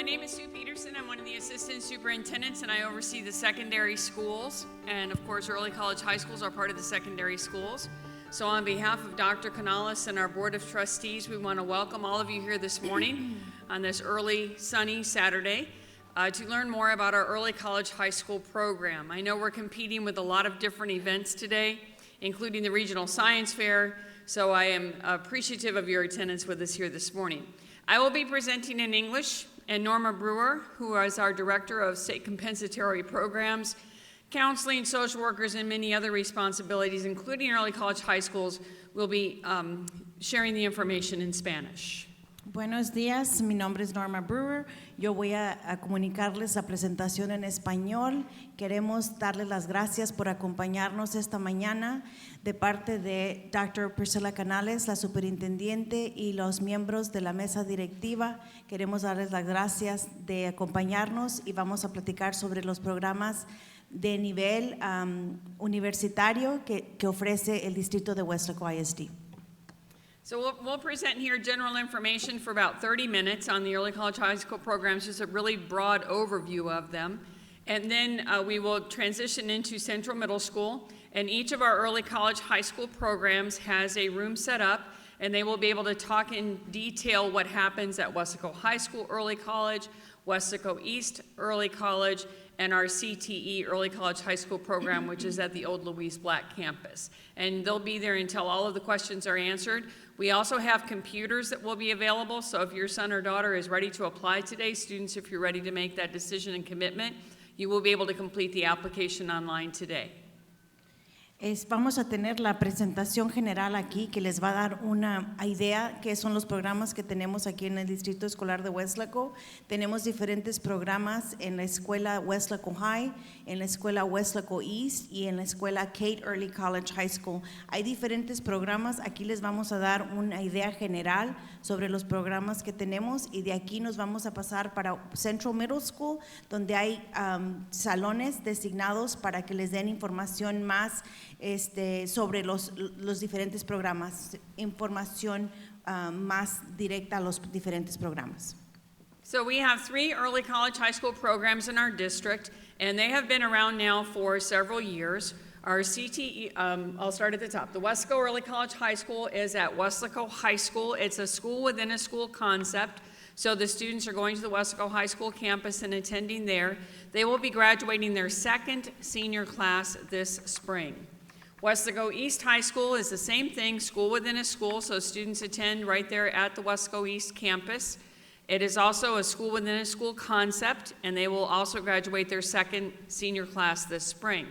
My name is Sue Peterson. I'm one of the assistant superintendents, and I oversee the secondary schools. And of course, early college high schools are part of the secondary schools. So on behalf of Dr. Canales and our Board of Trustees, we want to welcome all of you here this morning on this early, sunny Saturday to learn more about our early college high school program. I know we're competing with a lot of different events today, including the Regional Science Fair, so I am appreciative of your attendance with us here this morning. I will be presenting in English, and Norma Brewer, who is our Director of State Compensatory Programs, Counseling, Social Workers, and many other responsibilities, including early college high schools, will be sharing the information in Spanish. Buenos días, mi nombre es Norma Brewer. Yo voy a comunicarles la presentación en español. Queremos darles las gracias por acompañarnos esta mañana de parte de Dr. Priscilla Canales, la superintendiente, y los miembros de la mesa directiva. Queremos darles las gracias de acompañarnos y vamos a platicar sobre los programas de nivel universitario que ofrece el distrito de Weslaco ISD. So we'll present here general information for about 30 minutes on the early college high school programs, just a really broad overview of them. And then we will transition into Central Middle School, and each of our early college high school programs has a room set up, and they will be able to talk in detail what happens at Weslaco High School Early College, Weslaco East Early College, and our CTE Early College High School program, which is at the old Louise Black campus. And they'll be there until all of the questions are answered. We also have computers that will be available, so if your son or daughter is ready to apply today, students, if you're ready to make that decision and commitment, you will be able to complete the application online today. Vamos a tener la presentación general aquí que les va a dar una idea qué son los programas que tenemos aquí en el Distrito Escolar de Weslaco. Tenemos diferentes programas en la escuela Weslaco High, en la escuela Weslaco East y en la escuela Kate Early College High School. Hay diferentes programas, aquí les vamos a dar una idea general sobre los programas que tenemos y de aquí nos vamos a pasar para Central Middle School, donde hay salones designados para que les den información más sobre los diferentes programas, información más directa a los diferentes programas. So we have 3 early college high school programs in our district, and they have been around now for several years. Our CTE, I'll start at the top. The Weslaco Early College High School is at Weslaco High School. It's a school within a school concept. So the students are going to the Weslaco High School campus and attending there. They will be graduating their second senior class this spring. Weslaco East High School is the same thing, school within a school, so students attend right there at the Weslaco East campus. It is also a school within a school concept, and they will also graduate their second senior class this spring.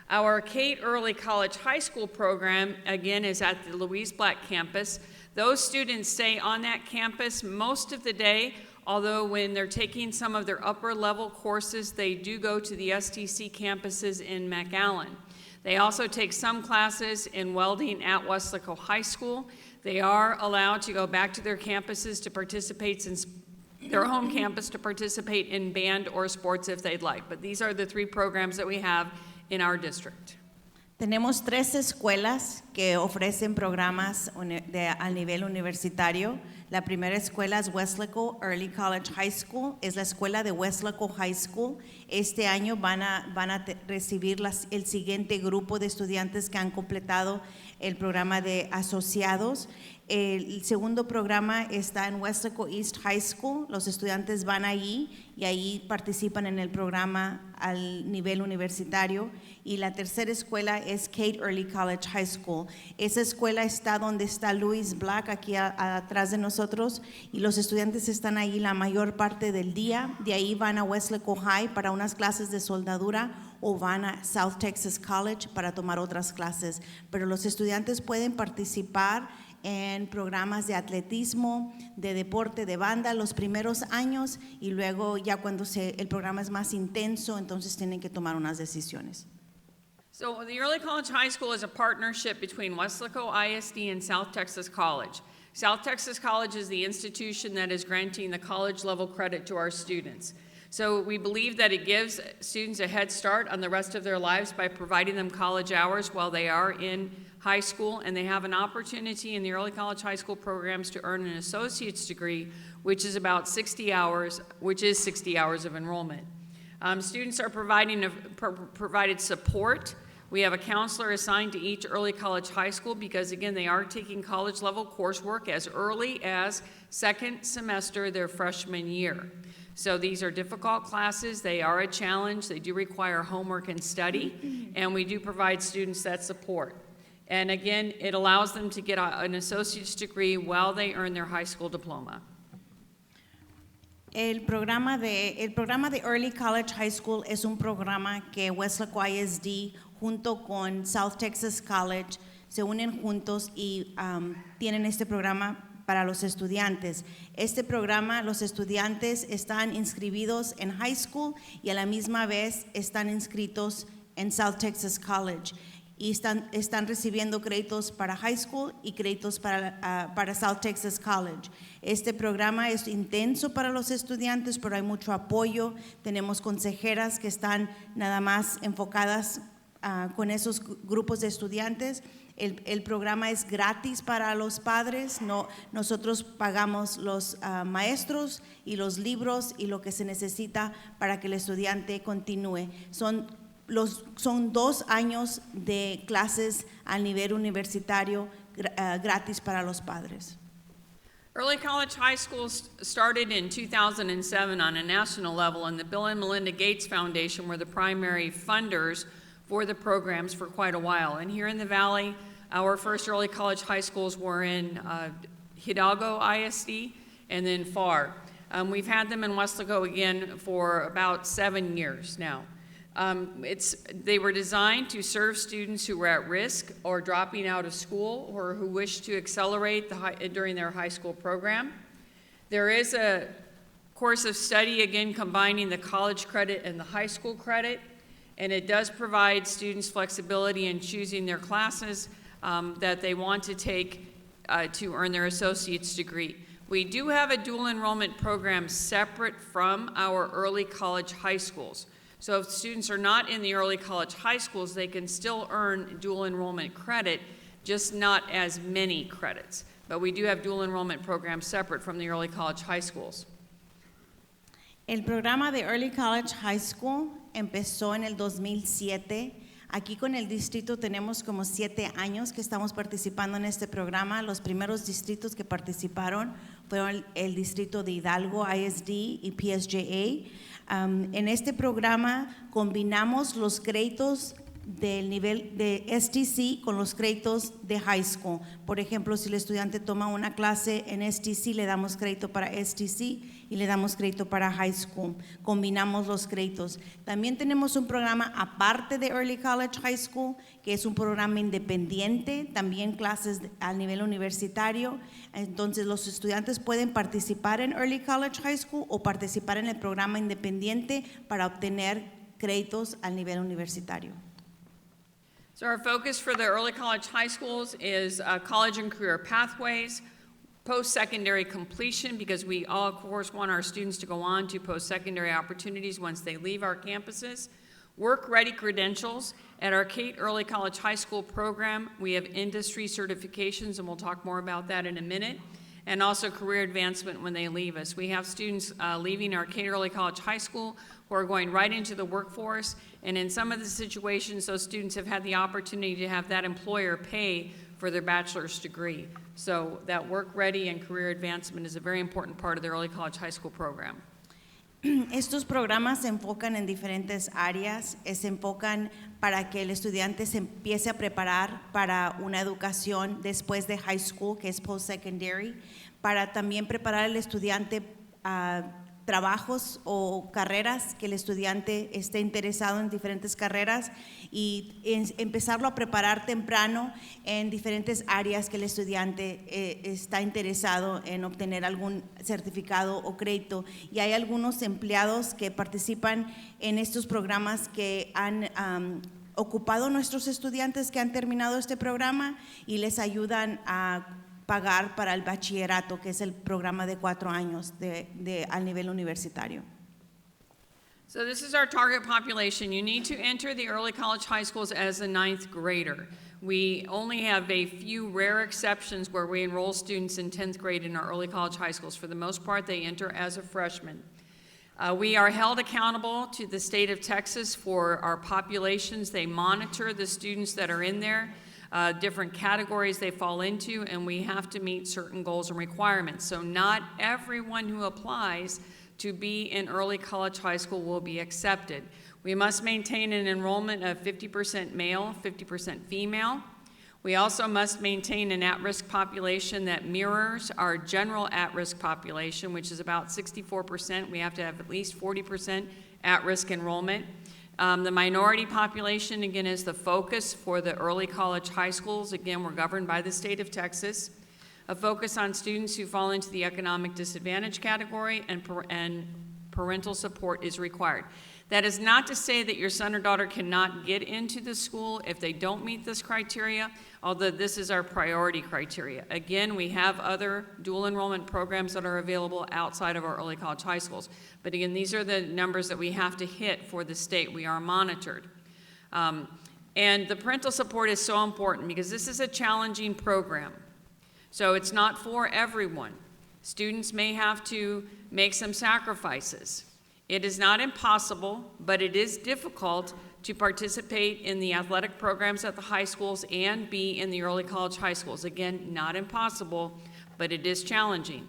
Our Kate Early College High School program, again, is at the Louise Black campus. Those students stay on that campus most of the day, although when they're taking some of their upper level courses, they do go to the STC campuses in McAllen. They also take some classes in welding at Weslaco High School. They are allowed to go back to their campuses to participate in their home campus to participate in band or sports if they'd like. But these are the 3 programs that we have in our district. Tenemos 3 escuelas que ofrecen programas al nivel universitario. La primera escuela es Weslaco Early College High School, es la escuela de Weslaco High School. Este año van a recibir el siguiente grupo de estudiantes que han completado el programa de asociados. El segundo programa está en Weslaco East High School. Los estudiantes van allí y ahí participan en el programa al nivel universitario. Y la tercera escuela es Kate Early College High School. Esa escuela está donde está Louise Black, aquí atrás de nosotros, y los estudiantes están ahí la mayor parte del día. De ahí van a Weslaco High para unas clases de soldadura o van a South Texas College para tomar otras clases. Pero los estudiantes pueden participar en programas de atletismo, de deporte, de banda los primeros años y luego ya cuando el programa es más intenso, entonces tienen que tomar unas decisiones. So the Early College High School is a partnership between Weslaco ISD and South Texas College. South Texas College is the institution that is granting the college level credit to our students. So we believe that it gives students a head start on the rest of their lives by providing them college hours while they are in high school, and they have an opportunity in the early college high school programs to earn an associate's degree, which is about 60 hours, which is 60 hours of enrollment. Students are provided support. We have a counselor assigned to each early college high school because, again, they are taking college-level coursework as early as second semester their freshman year. So these are difficult classes. They are a challenge. They do require homework and study, and we do provide students that support. And again, it allows them to get an associate's degree while they earn their high school diploma. El programa de Early College High School es un programa que Weslaco ISD junto con South Texas College se unen juntos y tienen este programa para los estudiantes. Este programa, los estudiantes están inscribidos en high school y a la misma vez están inscritos en South Texas College y están recibiendo créditos para high school y créditos para South Texas College. Este programa es intenso para los estudiantes, pero hay mucho apoyo. Tenemos consejeras que están nada más enfocadas con esos grupos de estudiantes. El programa es gratis para los padres. Nosotros pagamos los maestros y los libros y lo que se necesita para que el estudiante continúe. Son 2 años de clases a nivel universitario gratis para los padres. Early college high schools started in 2007 on a national level, and the Bill and Melinda Gates Foundation were the primary funders for the programs for quite a while. And here in the Valley, our first early college high schools were in Hidalgo ISD and then FAR. We've had them in Weslaco again for about 7 years now. They were designed to serve students who were at risk or dropping out of school or who wish to accelerate during their high school program. There is a course of study, again, combining the college credit and the high school credit, and it does provide students flexibility in choosing their classes that they want to take to earn their associate's degree. We do have a dual enrollment program separate from our early college high schools. So if students are not in the early college high schools, they can still earn dual enrollment credit, just not as many credits. But we do have dual enrollment programs separate from the early college high schools. El programa de Early College High School empezó en el 2007. Aquí con el distrito tenemos como 7 años que estamos participando en este programa. Los primeros distritos que participaron fueron el distrito de Hidalgo ISD y PSJA. En este programa combinamos los créditos del nivel de STC con los créditos de high school. Por ejemplo, si el estudiante toma una clase en STC, le damos crédito para STC y le damos crédito para high school. Combinamos los créditos. También tenemos un programa aparte de Early College High School, que es un programa independiente, también clases a nivel universitario. Entonces, los estudiantes pueden participar en Early College High School o participar en el programa independiente para obtener créditos al nivel universitario. So our focus for the early college high schools is college and career pathways, post-secondary completion, because we all, of course, want our students to go on to post-secondary opportunities once they leave our campuses. Work-ready credentials. At our Kate Early College High School program, we have industry certifications, and we'll talk more about that in a minute, and also career advancement when they leave us. We have students leaving our Kate Early College High School who are going right into the workforce, and in some of the situations, those students have had the opportunity to have that employer pay for their bachelor's degree. So that work-ready and career advancement is a very important part of the early college high school program. Estos programas se enfocan en diferentes áreas, se enfocan para que el estudiante se empiece a preparar para una educación después de high school, que es post-secondary, para también preparar al estudiante a trabajos o carreras que el estudiante esté interesado en diferentes carreras y empezarlo a preparar temprano en diferentes áreas que el estudiante está interesado en obtener algún certificado o crédito. Y hay algunos empleados que participan en estos programas que han ocupado nuestros estudiantes que han terminado este programa y les ayudan a pagar para el bachillerato, que es el programa de 4 años al nivel universitario. So this is our target population. You need to enter the early college high schools as a 9th grader. We only have a few rare exceptions where we enroll students in 10th grade in our early college high schools. For the most part, they enter as a freshman. We are held accountable to the state of Texas for our populations. They monitor the students that are in there, different categories they fall into, and we have to meet certain goals and requirements. So not everyone who applies to be in early college high school will be accepted. We must maintain an enrollment of 50% male, 50% female. We also must maintain an at-risk population that mirrors our general at-risk population, which is about 64%. We have to have at least 40% at-risk enrollment. The minority population, again, is the focus for the early college high schools. Again, we're governed by the state of Texas. A focus on students who fall into the economic disadvantage category, and parental support is required. That is not to say that your son or daughter cannot get into the school if they don't meet this criteria, although this is our priority criteria. Again, we have other dual enrollment programs that are available outside of our early college high schools. But again, these are the numbers that we have to hit for the state. We are monitored. And the parental support is so important because this is a challenging program. So it's not for everyone. Students may have to make some sacrifices. It is not impossible, but it is difficult to participate in the athletic programs at the high schools and be in the early college high schools. Again, not impossible, but it is challenging.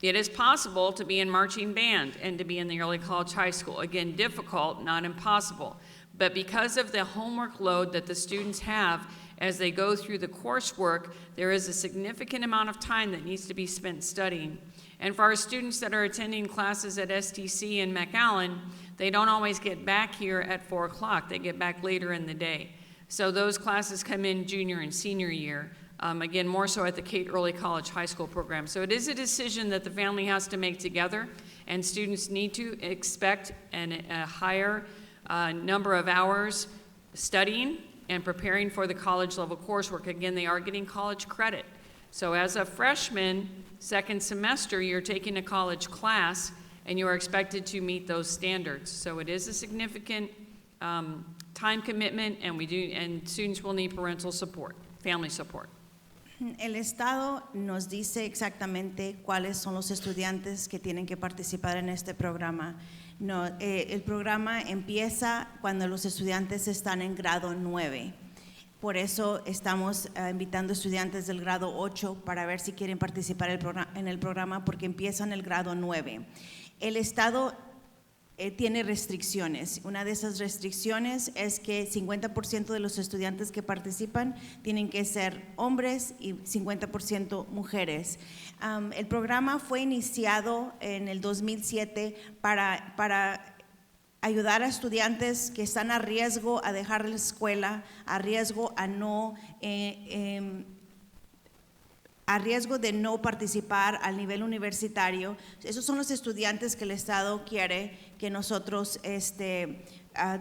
It is possible to be in marching band and to be in the early college high school. Again, difficult, not impossible. But because of the homework load that the students have as they go through the coursework, there is a significant amount of time that needs to be spent studying. And for our students that are attending classes at STC and McAllen, they don't always get back here at 4 o'clock. They get back later in the day. So those classes come in junior and senior year, again, more so at the Kate Early College High School program. So it is a decision that the family has to make together, and students need to expect a higher number of hours studying and preparing for the college level coursework. Again, they are getting college credit. So as a freshman, second semester, you're taking a college class and you are expected to meet those standards. So it is a significant time commitment, and students will need parental support, family support. El Estado nos dice exactamente cuáles son los estudiantes que tienen que participar en este programa. No, el programa empieza cuando los estudiantes están en grado 9. Por eso estamos invitando estudiantes del grado 8 para ver si quieren participar en el programa, porque empiezan en el grado 9. El Estado tiene restricciones. Una de esas restricciones es que 50% de los estudiantes que participan tienen que ser hombres y 50% mujeres. El programa fue iniciado en el 2007 para ayudar a estudiantes que están a riesgo a dejar la escuela, a riesgo a riesgo de no participar al nivel universitario. Esos son los estudiantes que el Estado quiere que nosotros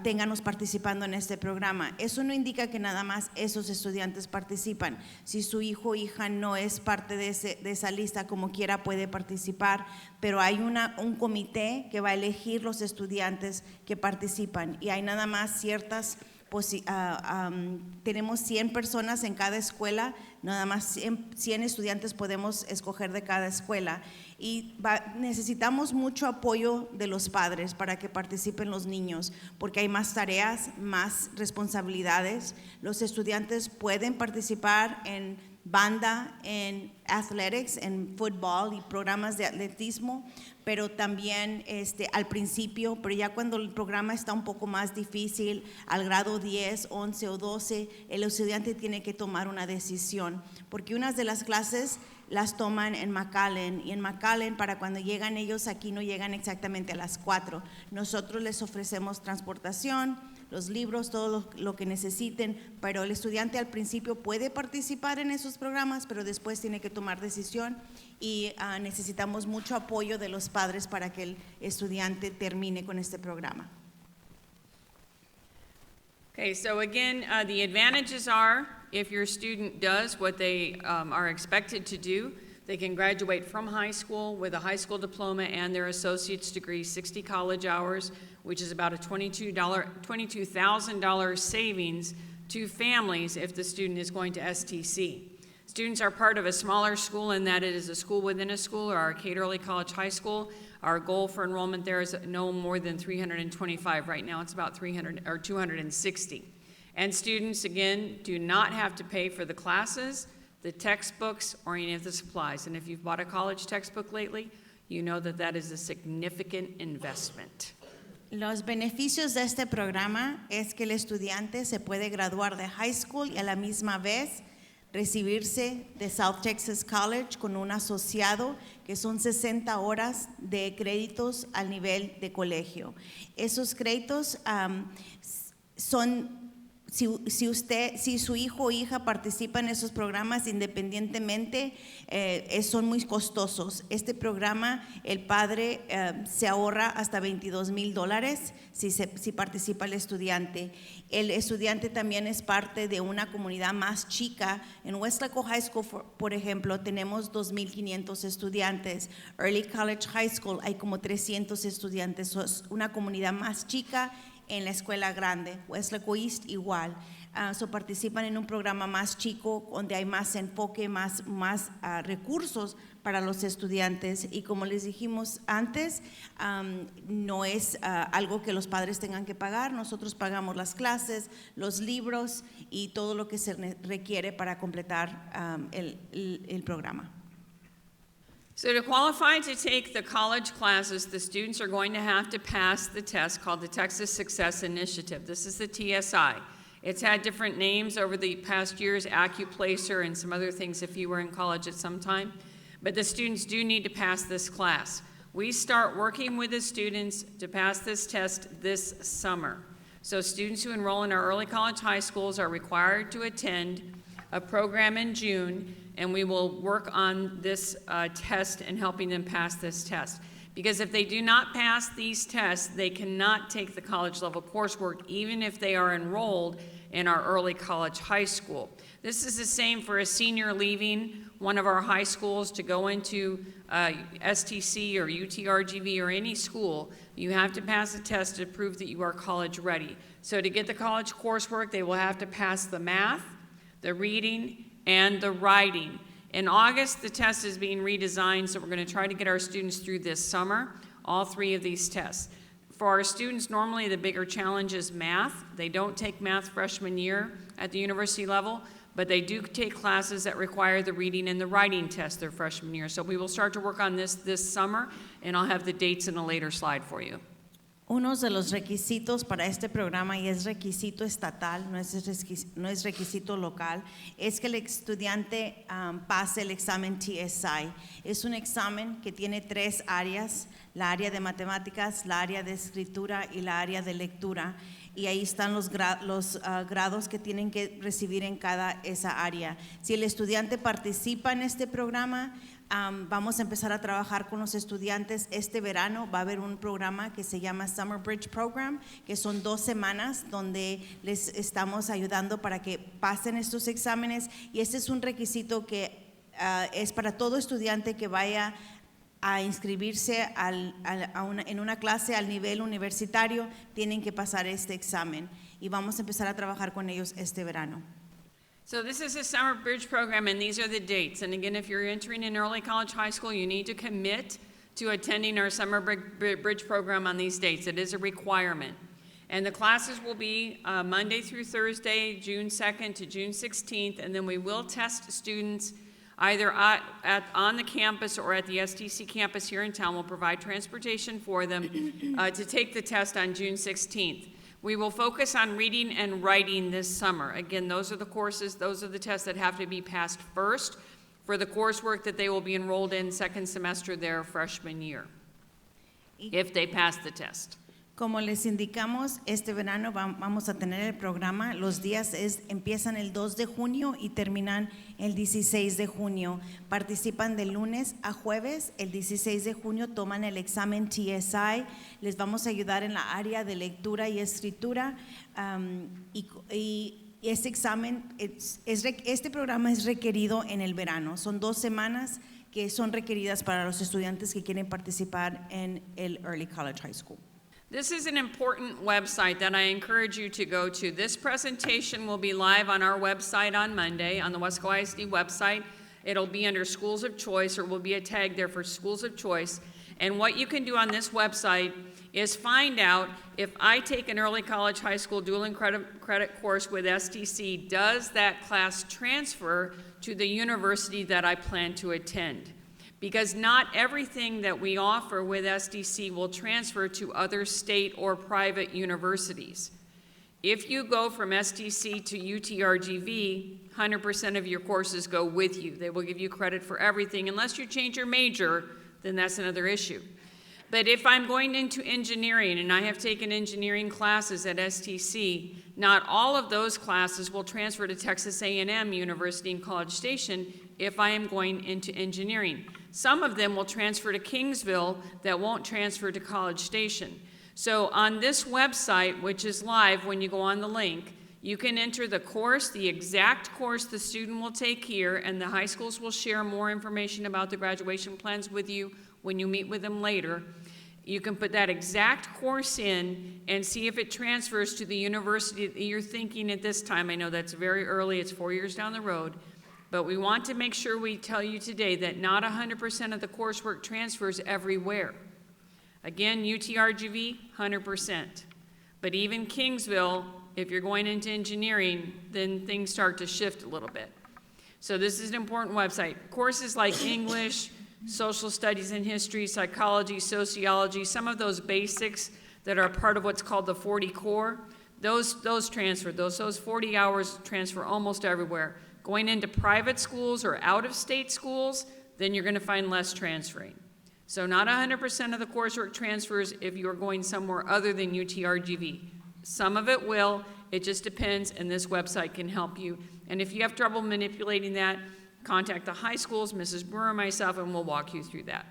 tengamos participando en este programa. Eso no indica que nada más esos estudiantes participan. Si su hijo o hija no es parte de esa lista, como quiera puede participar, pero hay un comité que va a elegir los estudiantes que participan, y hay nada más ciertas tenemos 100 personas en cada escuela, nada más 100 estudiantes podemos escoger de cada escuela, y necesitamos mucho apoyo de los padres para que participen los niños, porque hay más tareas, más responsabilidades. Los estudiantes pueden participar en banda, en athletics, en fútbol y programas de atletismo, pero también al principio, pero ya cuando el programa está un poco más difícil, al grado 10, 11 o 12, el estudiante tiene que tomar una decisión, porque unas de las clases las toman en McAllen, y en McAllen, para cuando llegan ellos aquí, no llegan exactamente a las 4. Nosotros les ofrecemos transportación, los libros, todo lo que necesiten, pero el estudiante al principio puede participar en esos programas, pero después tiene que tomar decisión, y necesitamos mucho apoyo de los padres para que el estudiante termine con este programa. Okay, so again, the advantages are if your student does what they are expected to do, They can graduate from high school with a high school diploma and their associate's degree, 60 college hours, which is about a $22,000 savings to families if the student is going to STC. Students are part of a smaller school in that it is a school within a school, or Arcade Early College High School. Our goal for enrollment there is no more than 325. Right now it's about 300 or 260. And students, again, do not have to pay for the classes, the textbooks, or any of the supplies. And if you've bought a college textbook lately, you know that that is a significant investment. Los beneficios de este programa es que el estudiante se puede graduar de high school y a la misma vez recibirse de South Texas College con un asociado, que son 60 horas de créditos al nivel de colegio. Esos créditos son, si su hijo o hija participa en esos programas independientemente, son muy costosos. Este programa, el padre se ahorra hasta $22,000 si participa el estudiante. El estudiante también es parte de una comunidad más chica. En Weslaco High School, por ejemplo, tenemos 2,500 estudiantes. Early College High School hay como 300 estudiantes. Es una comunidad más chica en la escuela grande. Weslaco East igual. Participan en un programa más chico donde hay más enfoque, más recursos para los estudiantes, y como les dijimos antes, no es algo que los padres tengan que pagar. Nosotros pagamos las clases, los libros y todo lo que se requiere para completar el programa. So to qualify to take the college classes, the students are going to have to pass the test called the Texas Success Initiative. This is the TSI. It's had different names over the past years, AccuPlacer and some other things if you were in college at some time. But the students do need to pass this class. We start working with the students to pass this test this summer. So students who enroll in our early college high schools are required to attend a program in June, and we will work on this test and helping them pass this test. Because if they do not pass these tests, they cannot take the college level coursework, even if they are enrolled in our early college high school. This is the same for a senior leaving one of our high schools to go into STC or UTRGV or any school. You have to pass a test to prove that you are college ready. So to get the college coursework, they will have to pass the math, the reading, and the writing. In August, the test is being redesigned, so we're going to try to get our students through this summer, all three of these tests. For our students, normally the bigger challenge is math. They don't take math freshman year at the university level, but they do take classes that require the reading and the writing test their freshman year. So we will start to work on this summer, and I'll have the dates in a later slide for you. Uno de los requisitos para este programa, y es requisito estatal, no es requisito local, es que el estudiante pase el examen TSI. Es un examen que tiene 3 áreas: la área de matemáticas, la área de escritura y la área de lectura. Y ahí están los grados que tienen que recibir en cada esa área. Si el estudiante participa en este programa, vamos a empezar a trabajar con los estudiantes este verano. Va a haber un programa que se llama Summer Bridge Program, que son 2 semanas donde les estamos ayudando para que pasen estos exámenes, y este es un requisito que es para todo estudiante que vaya a inscribirse en una clase al nivel universitario. Tienen que pasar este examen, y vamos a empezar a trabajar con ellos este verano. So this is a summer bridge program, and these are the dates. And again, if you're entering an early college high school, you need to commit to attending our summer bridge program on these dates. It is a requirement. And the classes will be Monday through Thursday, June 2nd to June 16th, and then we will test students either on the campus or at the STC campus here in town. We'll provide transportation for them to take the test on June 16th. We will focus on reading and writing this summer. Again, those are the courses, those are the tests that have to be passed first for the coursework that they will be enrolled in second semester their freshman year, if they pass the test. Como les indicamos, este verano vamos a tener el programa. Los días empiezan el 2 de junio y terminan el 16 de junio. Participan de lunes a jueves. El 16 de junio toman el examen TSI. Les vamos a ayudar en la área de lectura y escritura. Y este examen, este programa es requerido en el verano. Son 2 semanas que son requeridas para los estudiantes que quieren participar en el Early College High School. This is an important website that I encourage you to go to. This presentation will be live on our website on Monday, on the Weslaco ISD website. It'll be under Schools of Choice, or will be a tag there for Schools of Choice. And what you can do on this website is find out if I take an early college high school dual and credit course with STC, does that class transfer to the university that I plan to attend? Because not everything that we offer with SDC will transfer to other state or private universities. If you go from SDC to UTRGV, 100% of your courses go with you. They will give you credit for everything. Unless you change your major, then that's another issue. But if I'm going into engineering, and I have taken engineering classes at STC, not all of those classes will transfer to Texas A&M University in College Station if I am going into engineering. Some of them will transfer to Kingsville that won't transfer to College Station. So on this website, which is live when you go on the link, you can enter the course, the exact course the student will take here, and the high schools will share more information about the graduation plans with you when you meet with them later. You can put that exact course in and see if it transfers to the university that you're thinking at this time. I know that's very early, it's 4 years down the road, but we want to make sure we tell you today that not 100% of the coursework transfers everywhere. Again, UTRGV, 100%. But even Kingsville, if you're going into engineering, then things start to shift a little bit. So this is an important website. Courses like English, social studies and history, psychology, sociology, some of those basics that are part of what's called the 40 core, those transfer. Those 40 hours transfer almost everywhere. Going into private schools or out-of-state schools, then you're going to find less transferring. So not 100% of the coursework transfers if you're going somewhere other than UTRGV. Some of it will, it just depends, and this website can help you. And if you have trouble manipulating that, contact the high schools, Mrs. Brewer, myself, and we'll walk you through that.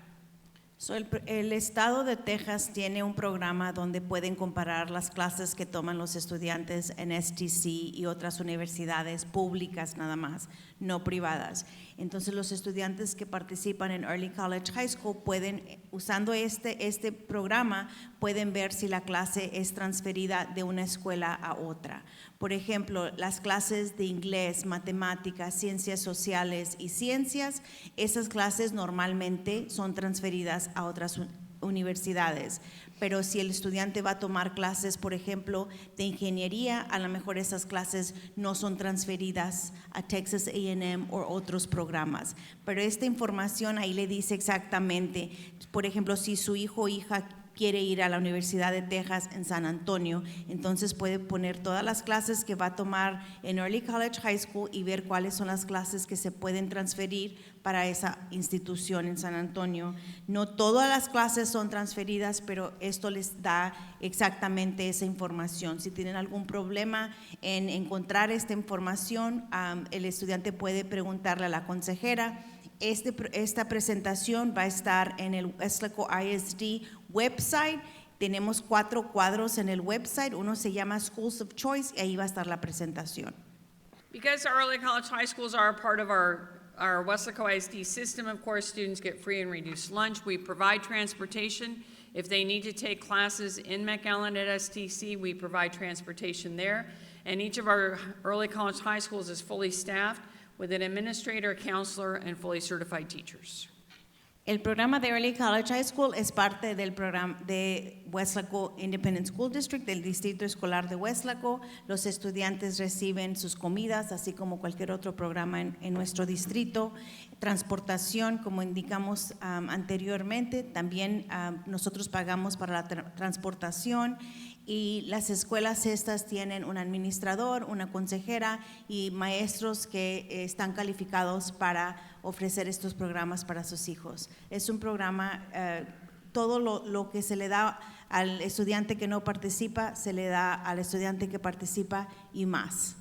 So el estado de Texas tiene un programa donde pueden comparar las clases que toman los estudiantes en STC y otras universidades públicas nada más, no privadas. Entonces los estudiantes que participan en Early College High School pueden, usando este programa, pueden ver si la clase es transferida de una escuela a otra. Por ejemplo, las clases de inglés, matemáticas, ciencias sociales y ciencias, esas clases normalmente son transferidas a otras universidades. Pero si el estudiante va a tomar clases, por ejemplo, de ingeniería, a lo mejor esas clases no son transferidas a Texas A&M o otros programas. Pero esta información ahí le dice exactamente, por ejemplo, si su hijo o hija quiere ir a la Universidad de Texas en San Antonio, entonces puede poner todas las clases que va a tomar en Early College High School y ver cuáles son las clases que se pueden transferir para esa institución en San Antonio. No todas las clases son transferidas, pero esto les da exactamente esa información. Si tienen algún problema en encontrar esta información, el estudiante puede preguntarle a la consejera. Esta presentación va a estar en el Weslaco ISD website. Tenemos 4 cuadros en el website. Uno se llama Schools of Choice y ahí va a estar la presentación. Because our early college high schools are a part of our Weslaco ISD system, of course, students get free and reduced lunch. We provide transportation. If they need to take classes in McAllen at STC, we provide transportation there. And each of our early college high schools is fully staffed with an administrator, counselor, and fully certified teachers. El programa de Early College High School es parte del programa de Weslaco Independent School District, del Distrito Escolar de Weslaco. Los estudiantes reciben sus comidas, así como cualquier otro programa en nuestro distrito. Transportación, como indicamos anteriormente, también nosotros pagamos para la transportación. Y las escuelas estas tienen un administrador, una consejera y maestros que están calificados para ofrecer estos programas para sus hijos. Es un programa, todo lo que se le da al estudiante que no participa, se le da al estudiante que participa y más.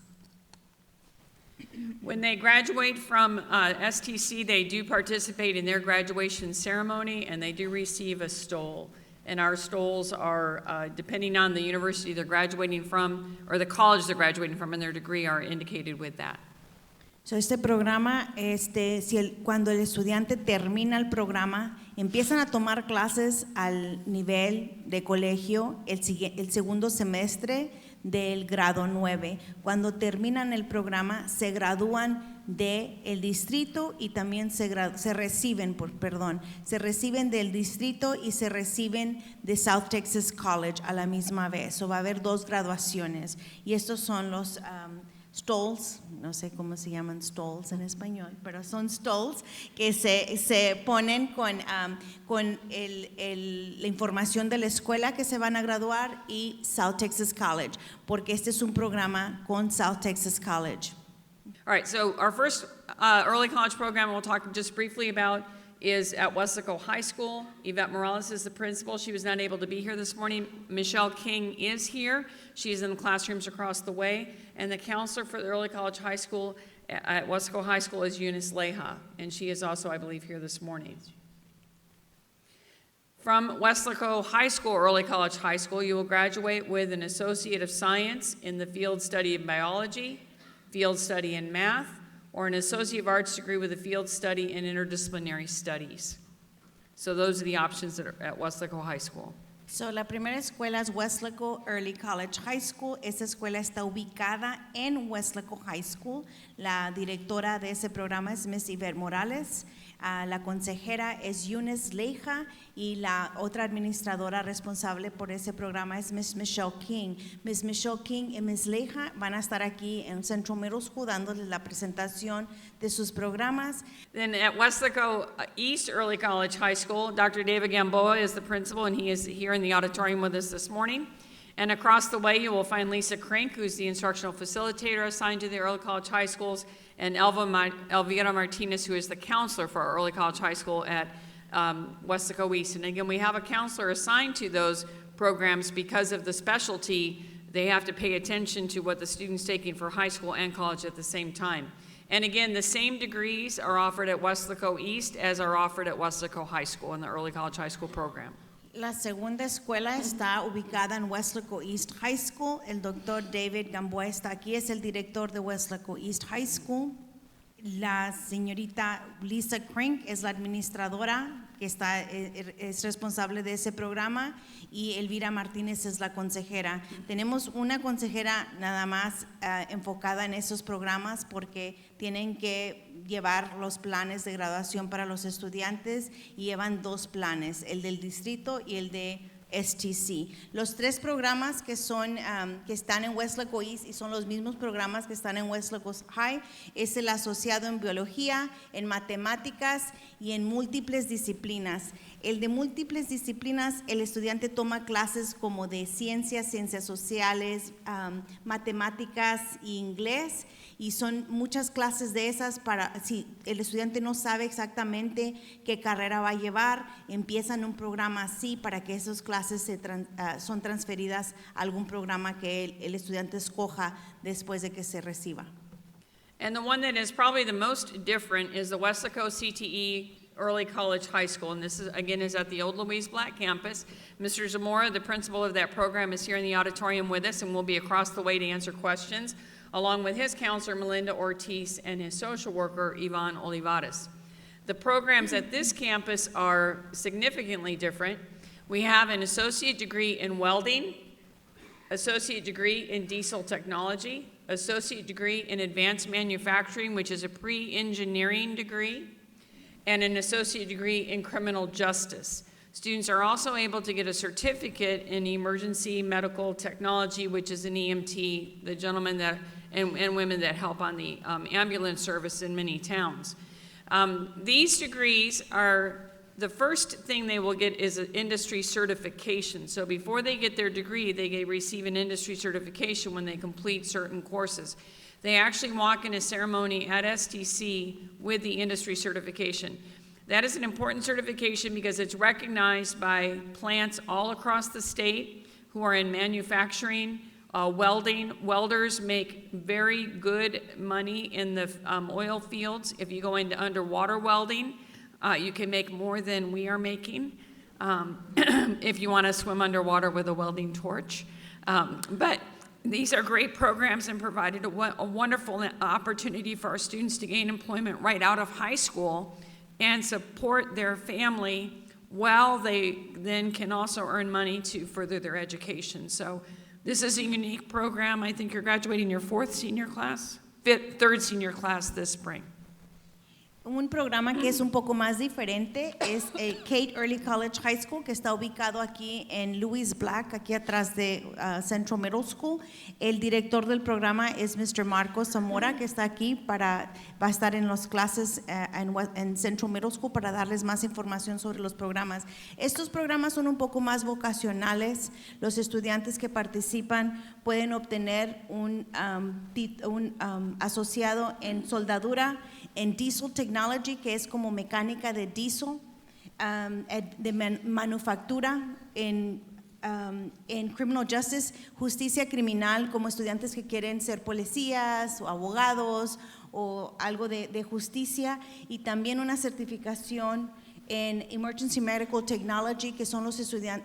When they graduate from STC, they do participate in their graduation ceremony, and they do receive a stole. And our stoles are, depending on the university they're graduating from, or the college they're graduating from and their degree, are indicated with that. So, este programa, cuando el estudiante termina el programa, empiezan a tomar clases al nivel de colegio el segundo semestre del grado 9. Cuando terminan el programa, se gradúan del distrito y también se reciben del distrito y se reciben de South Texas College a la misma vez. So, va a haber 2 graduaciones y estos son los stalls, no sé cómo se llaman stalls en español, pero son stalls que se ponen con la información de la escuela que se van a graduar y South Texas College, porque este es un programa con South Texas College. All right, so our first early college program we'll talk just briefly about is at Weslaco High School. Yvette Morales is the principal. She was not able to be here this morning. Michelle King is here. She's in the classrooms across the way. And the counselor for the early college high school at Weslaco High School is Eunice Leja. And she is also, I believe, here this morning. From Weslaco High School, Early College High School, you will graduate with an Associate of Science in the field study of biology, field study in math, or an Associate of Arts degree with a field study in interdisciplinary studies. So those are the options that are at Weslaco High School. So, la primera escuela es Weslaco Early College High School. Esa escuela está ubicada en Weslaco High School. La directora de ese programa es Miss Yvette Morales. La consejera es Eunice Leja y la otra administradora responsable por ese programa es Miss Michelle King. Miss Michelle King y Miss Leja van a estar aquí en Central Middle School dándoles la presentación de sus programas. Then at Weslaco East Early College High School, Dr. David Gamboa is the principal, and he is here in the auditorium with us this morning. And across the way, you will find Lisa Krink, who's the instructional facilitator assigned to the early college high schools, and Elvira Martinez, who is the counselor for our early college high school at Weslaco East. And again, we have a counselor assigned to those programs because of the specialty. They have to pay attention to what the student's taking for high school and college at the same time. And again, the same degrees are offered at Weslaco East as are offered at Weslaco High School in the early college high school program. La segunda escuela está ubicada en Weslaco East High School. El doctor David Gamboa está aquí, es el director de Weslaco East High School. La señorita Lisa Krink es la administradora que es responsable de ese programa y Elvira Martínez es la consejera. Tenemos una consejera nada más enfocada en esos programas porque tienen que llevar los planes de graduación para los estudiantes y llevan 2 planes, el del distrito y el de STC. Los 3 programas que están en Weslaco East y son los mismos programas que están en Weslaco High es el asociado en biología, en matemáticas y en múltiples disciplinas. El de múltiples disciplinas, el estudiante toma clases como de ciencias sociales, matemáticas e inglés. Y son muchas clases de esas para, si el estudiante no sabe exactamente qué carrera va a llevar, empiezan un programa así para que esas clases son transferidas a algún programa que el estudiante escoja después de que se reciba. And the one that is probably the most different is the Weslaco CTE Early College High School, and this is at the old Louise Black campus. Mr. Zamora, the principal of that program, is here in the auditorium with us and will be across the way to answer questions, along with his counselor, Melinda Ortiz, and his social worker, Yvonne Olivares. The programs at this campus are significantly different. We have an associate degree in welding, associate degree in diesel technology, associate degree in advanced manufacturing, which is a pre-engineering degree, and an associate degree in criminal justice. Students are also able to get a certificate in emergency medical technology, which is an EMT, the gentlemen that and women that help on the ambulance service in many towns. These degrees are, the first thing they will get is an industry certification. So before they get their degree, they receive an industry certification when they complete certain courses. They actually walk in a ceremony at STC with the industry certification. That is an important certification because it's recognized by plants all across the state who are in manufacturing, welding. Welders make very good money in the oil fields. If you go into underwater welding, you can make more than we are making if you want to swim underwater with a welding torch. But These are great programs and provided a wonderful opportunity for our students to gain employment right out of high school and support their family while they then can also earn money to further their education. So this is a unique program. I think you're graduating your third senior class this spring. Un programa que es un poco más diferente es el Kate Early College High School, que está ubicado aquí en Louis Black, aquí atrás de Central Middle School. El director del programa es Mr. Marcos Zamora, que está aquí va a estar en las clases en Central Middle School para darles más información sobre los programas. Estos programas son un poco más vocacionales. Los estudiantes que participan pueden obtener un asociado en soldadura, en Diesel Technology, que es como mecánica de diesel, de manufactura, en Criminal Justice, justicia criminal, como estudiantes que quieren ser policías o abogados o algo de justicia, y también una certificación en Emergency Medical Technology, que son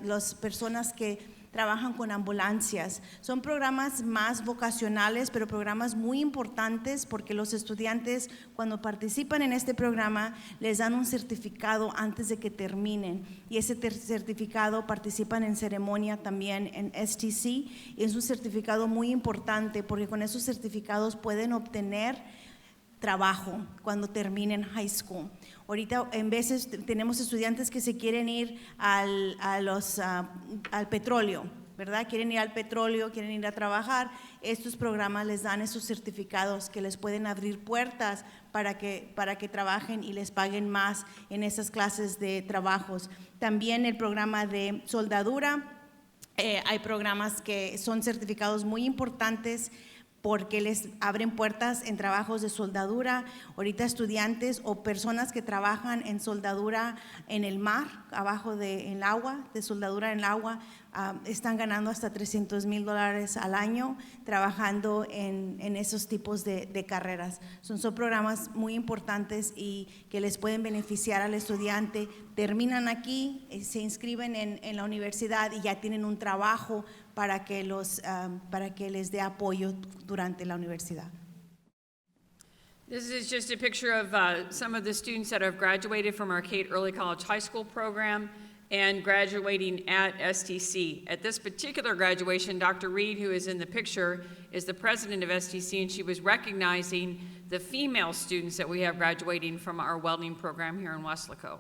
las personas que trabajan con ambulancias. Son programas más vocacionales, pero programas muy importantes porque los estudiantes, cuando participan en este programa, les dan un certificado antes de que terminen. Y ese certificado participan en ceremonia también en STC. Y es un certificado muy importante porque con esos certificados pueden obtener trabajo cuando terminen high school. Ahorita en veces tenemos estudiantes que se quieren ir al petróleo, ¿verdad? Quieren ir al petróleo, quieren ir a trabajar. Estos programas les dan esos certificados que les pueden abrir puertas para que trabajen y les paguen más en esas clases de trabajos. También el programa de soldadura, hay programas que son certificados muy importantes porque les abren puertas en trabajos de soldadura. Ahorita estudiantes o personas que trabajan en soldadura en el mar, abajo en el agua, de soldadura en el agua, están ganando hasta $300,000 al año trabajando en esos tipos de carreras. Son programas muy importantes y que les pueden beneficiar al estudiante. Terminan aquí, se inscriben en la universidad y ya tienen un trabajo para que les dé apoyo durante la universidad. This is just a picture of some of the students that have graduated from our Kate Early College High School program and graduating at STC. At this particular graduation, Dr. Reed, who is in the picture, is the president of STC, and she was recognizing the female students that we have graduating from our welding program here in Weslaco.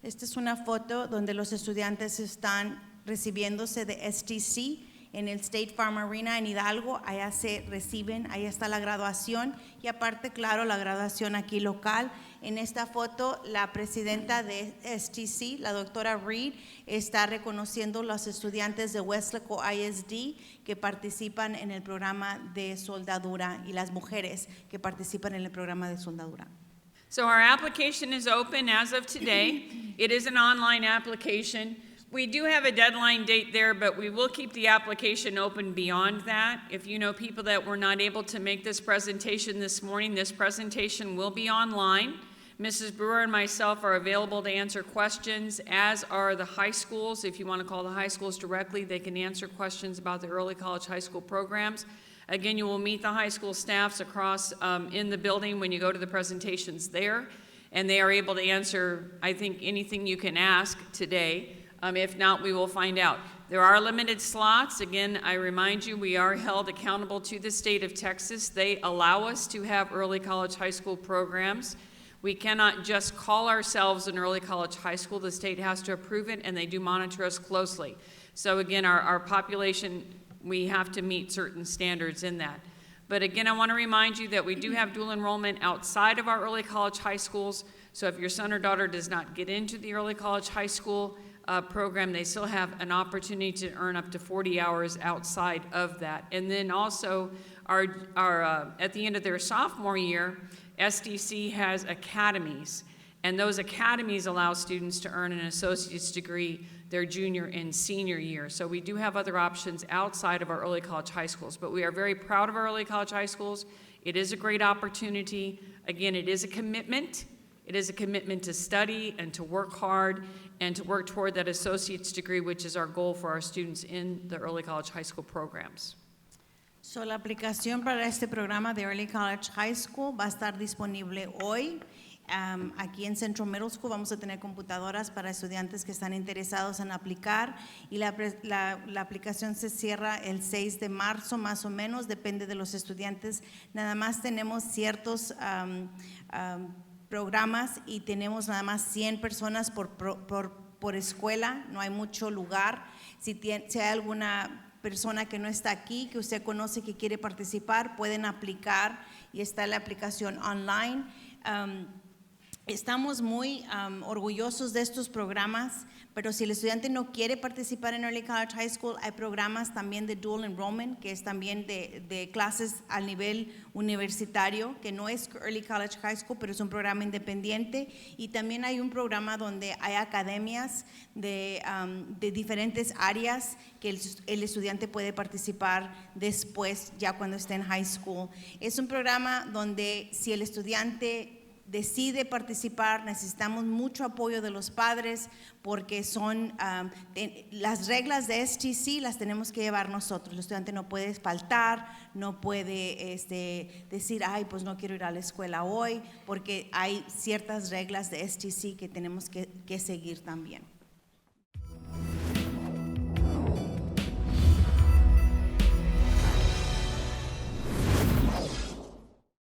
Esta es una foto donde los estudiantes están recibiéndose de STC en el State Farm Arena en Hidalgo. Allá se reciben, ahí está la graduación y aparte, claro, la graduación aquí local. En esta foto, la presidenta de STC, la doctora Reed, está reconociendo a los estudiantes de Weslaco WISD que participan en el programa de soldadura y las mujeres que participan en el programa de soldadura. So our application is open as of today. It is an online application. We do have a deadline date there, but we will keep the application open beyond that. If you know people that were not able to make this presentation this morning, this presentation will be online. Mrs. Brewer and myself are available to answer questions, as are the high schools. If you want to call the high schools directly, they can answer questions about the early college high school programs. Again, you will meet the high school staffs across in the building when you go to the presentations there, and they are able to answer, I think, anything you can ask today. If not, we will find out. There are limited slots. Again, I remind you, we are held accountable to the state of Texas. They allow us to have early college high school programs. We cannot just call ourselves an early college high school. The state has to approve it, and they do monitor us closely. So again, our population, we have to meet certain standards in that. But again, I want to remind you that we do have dual enrollment outside of our early college high schools. So if your son or daughter does not get into the early college high school program, they still have an opportunity to earn up to 40 hours outside of that. And then also, at the end of their sophomore year, SDC has academies, and those academies allow students to earn an associate's degree their junior and senior year. So we do have other options outside of our early college high schools, but we are very proud of our early college high schools. It is a great opportunity. Again, it is a commitment. It is a commitment to study and to work hard and to work toward that associate's degree, which is our goal for our students in the early college high school programs. So, la aplicación para este programa de Early College High School va a estar disponible hoy. Aquí en Central Middle School vamos a tener computadoras para estudiantes que están interesados en aplicar y la aplicación se cierra el 6 de marzo más o menos, depende de los estudiantes. Nada más tenemos ciertos programas y tenemos nada más 100 personas por escuela, no hay mucho lugar. Si hay alguna persona que no está aquí, que usted conoce que quiere participar, pueden aplicar y está la aplicación online. Estamos muy orgullosos de estos programas, pero si el estudiante no quiere participar en Early College High School, hay programas también de Dual Enrollment, que es también de clases al nivel universitario, que no es Early College High School, pero es un programa independiente. Y también hay un programa donde hay academias de diferentes áreas que el estudiante puede participar después, ya cuando esté en high school. Es un programa donde si el estudiante decide participar, necesitamos mucho apoyo de los padres porque son las reglas de STC las tenemos que llevar nosotros. El estudiante no puede faltar, no puede decir, ay, pues no quiero ir a la escuela hoy, porque hay ciertas reglas de STC que tenemos que seguir también.